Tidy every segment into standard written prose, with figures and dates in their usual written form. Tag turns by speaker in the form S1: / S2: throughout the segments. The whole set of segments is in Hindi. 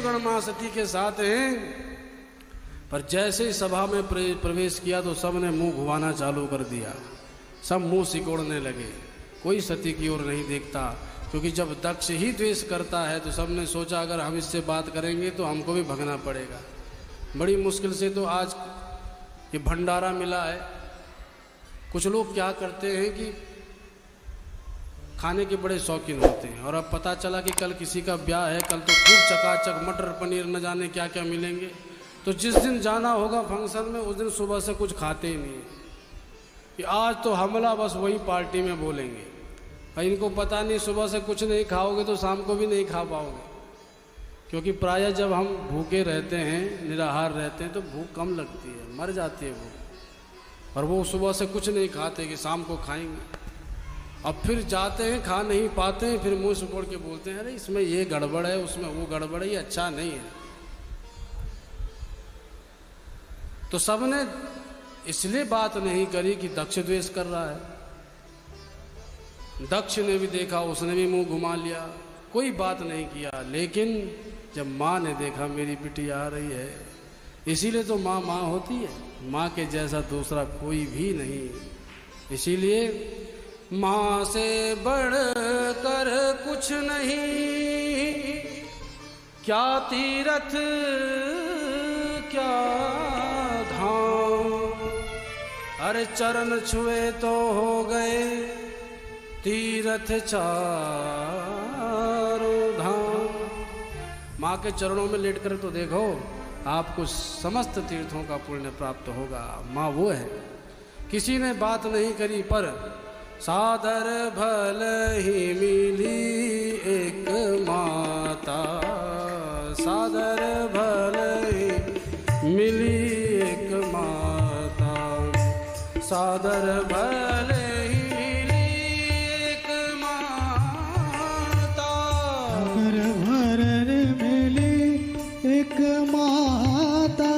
S1: देवगण मां सती के साथ हैं। पर जैसे ही सभा में प्रवेश किया तो सब ने मुंह घुमाना चालू कर दिया, सब मुंह सिकोड़ने लगे, कोई सती की ओर नहीं देखता। क्योंकि जब दक्ष ही द्वेष करता है तो सब ने सोचा अगर हम इससे बात करेंगे तो हमको भी भगना पड़ेगा। बड़ी मुश्किल से तो आज ये भंडारा मिला है। कुछ लोग क्या करते हैं कि खाने के बड़े शौकीन होते हैं, और अब पता चला कि कल किसी का ब्याह है, कल तो खूब चकाचक मटर पनीर न जाने क्या क्या मिलेंगे, तो जिस दिन जाना होगा फंक्शन में उस दिन सुबह से कुछ खाते ही नहीं कि आज तो हमला बस वही पार्टी में बोलेंगे। भाई इनको पता नहीं सुबह से कुछ नहीं खाओगे तो शाम को भी नहीं खा पाओगे, क्योंकि प्रायः जब हम भूखे रहते हैं, निराहार रहते हैं, तो भूख कम लगती है, मर जाती है भूख। और वो सुबह से कुछ नहीं खाते कि शाम को खाएंगे। अब फिर जाते हैं, खा नहीं पाते हैं, फिर मुंह सुकोड़ के बोलते हैं अरे इसमें ये गड़बड़ है, उसमें वो गड़बड़ है, ये अच्छा नहीं है। तो सबने इसलिए बात नहीं करी कि दक्ष द्वेष कर रहा है। दक्ष ने भी देखा, उसने भी मुंह घुमा लिया, कोई बात नहीं किया। लेकिन जब माँ ने देखा मेरी बिटिया आ रही है, इसीलिए तो माँ माँ होती है, माँ के जैसा दूसरा कोई भी नहीं। इसीलिए माँ से बढ़कर कुछ नहीं, क्या तीरथ क्या धाम, अरे चरण छुए तो हो गए तीरथ चारों धाम। माँ के चरणों में लेटकर तो देखो, आपको समस्त तीर्थों का पुण्य प्राप्त होगा। माँ वो है। किसी ने बात नहीं करी, पर सादर भल ही मिली एक माता, सादर भल ही मिली एक माता, सादर भल ही मिली एक माता,
S2: सादर भल मिली एक माता,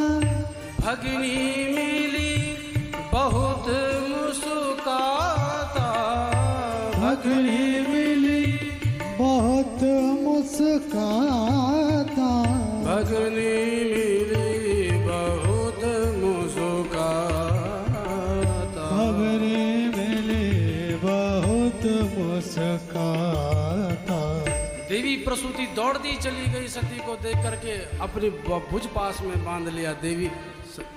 S1: भगिनी मिली बहुत मुस्काता,
S2: भगिनी मिली बहुत मुस्काता,
S1: भगिनी मिली बहुत मुस्काता,
S2: भगिनी मिली बहुत मुस्काता।
S1: देवी प्रसूति दौड़ती चली गई सती को देख करके, अपनी भुज पास में बांध लिया। देवी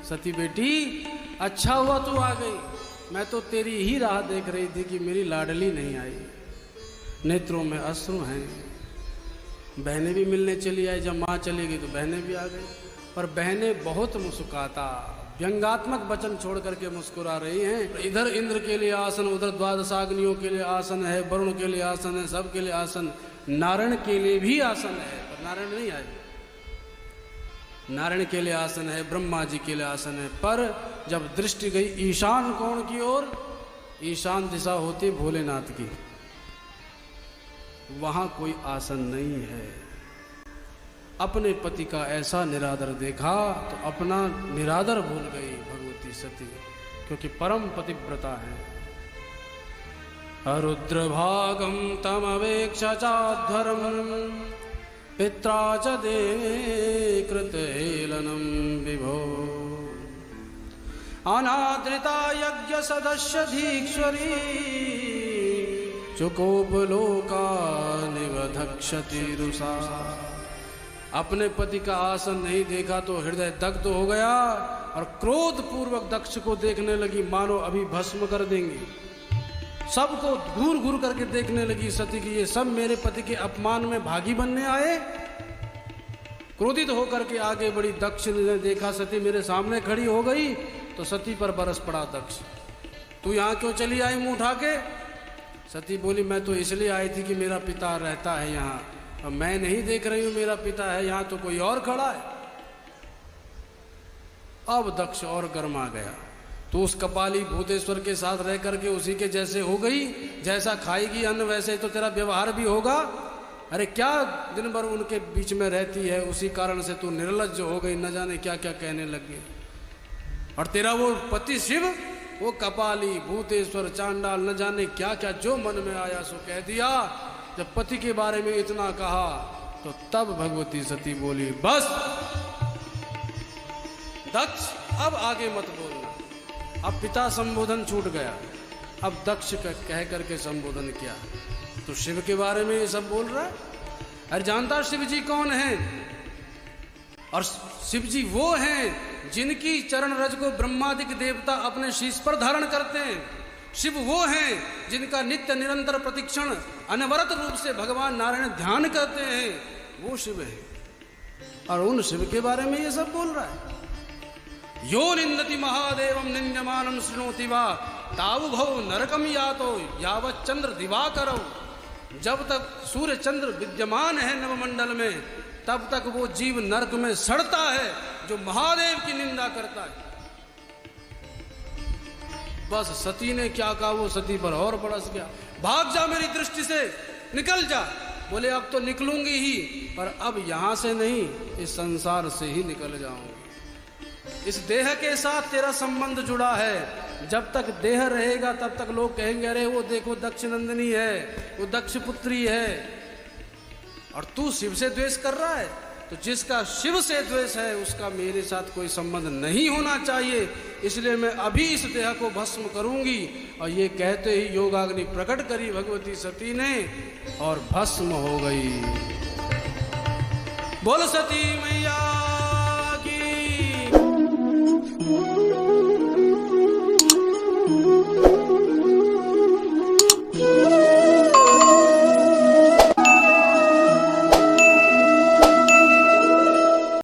S1: सती बेटी अच्छा हुआ तू आ गई, मैं तो तेरी ही राह देख रही थी कि मेरी लाडली नहीं आई। नेत्रों में अश्रु हैं। बहनें भी मिलने चली आई, जब माँ चली गई तो बहनें भी आ गई, पर बहनें बहुत मुस्कुराता व्यंगात्मक वचन छोड़ करके मुस्कुरा रही हैं। इधर इंद्र के लिए आसन, उधर द्वादशाग्नियों के लिए आसन है, वरुण के लिए आसन है, सबके लिए आसन, नारायण के लिए भी आसन है, पर नारायण नहीं आए। नारायण के लिए आसन है, ब्रह्मा जी के लिए आसन है, पर जब दृष्टि गई ईशान कोण की ओर, ईशान दिशा होती भोलेनाथ की, वहां कोई आसन नहीं है। अपने पति का ऐसा निरादर देखा तो अपना निरादर भूल गई भगवती सती, क्योंकि परम पतिव्रता है। अरुद्र भागम तमवेक्ष चाध्वरम पित्रा च देवे कृत हेलनम विभो, अनादृता यज्ञ सदस्य धीश्वरी चुकोपलोका निवधक्षति रुषा। अपने पति का आसन नहीं देखा तो हृदय दग्ध हो गया और क्रोध पूर्वक दक्ष को देखने लगी, मानो अभी भस्म कर देंगे। सबको घूर घूर करके देखने लगी सती की ये सब मेरे पति के अपमान में भागी बनने आए। क्रोधित होकर के आगे बढ़ी। दक्ष ने देखा सती मेरे सामने खड़ी हो गई तो सती पर बरस पड़ा दक्ष, तू यहाँ क्यों चली आई मुंह उठा के? सती बोली मैं तो इसलिए आई थी कि मेरा पिता रहता है यहाँ, अब मैं नहीं देख रही हूँ मेरा पिता है यहाँ, तो कोई और खड़ा है। अब दक्ष और गर्मा गया, तो उस कपाली भूतेश्वर के साथ रह करके उसी के जैसे हो गई, जैसा खाएगी अन्न वैसे तो तेरा व्यवहार भी होगा। अरे क्या दिन भर उनके बीच में रहती है, उसी कारण से तू निर्लज्ज हो गई, न जाने क्या क्या कहने लगी। और तेरा वो पति शिव, वो कपाली भूतेश्वर चांडाल, न जाने क्या क्या जो मन में आया सो कह दिया। जब पति के बारे में इतना कहा तो तब भगवती सती बोली, बस दक्ष अब आगे मत बोलना। अब पिता संबोधन छूट गया, अब दक्ष का कह करके संबोधन किया। तो शिव के बारे में ये सब बोल रहा है। अरे जानता शिव जी कौन है? और शिव जी वो हैं जिनकी चरण रज को ब्रह्मादिक देवता अपने शीश पर धारण करते हैं। शिव वो हैं जिनका नित्य निरंतर प्रतिक्षण अनवरत रूप से भगवान नारायण ध्यान करते हैं, वो शिव है। और उन शिव के बारे में ये सब बोल रहा है। यो निंदति महादेवम निंद्यमानं शृणोति वा तावु भव नरकम यातो यावत् चंद्र दिवाकरौ। जब तक सूर्य चंद्र विद्यमान है नवमंडल में, तब तक वो जीव नरक में सड़ता है जो महादेव की निंदा करता है। बस सती ने क्या कहा, वो सती पर और बरस गया। भाग जा मेरी दृष्टि से, निकल जा। बोले अब तो निकलूंगी ही, पर अब यहां से नहीं, इस संसार से ही निकल जाऊंगी। इस देह के साथ तेरा संबंध जुड़ा है। जब तक देह रहेगा तब तक लोग कहेंगे अरे वो देखो दक्ष नंदिनी है, वो दक्ष पुत्री है। और तू शिव से द्वेष कर रहा है, तो जिसका शिव से द्वेष है उसका मेरे साथ कोई संबंध नहीं होना चाहिए। इसलिए मैं अभी इस देह को भस्म करूंगी। और ये कहते ही योगाग्नि प्रकट करी भगवती सती ने और भस्म हो गई। बोल सती मैया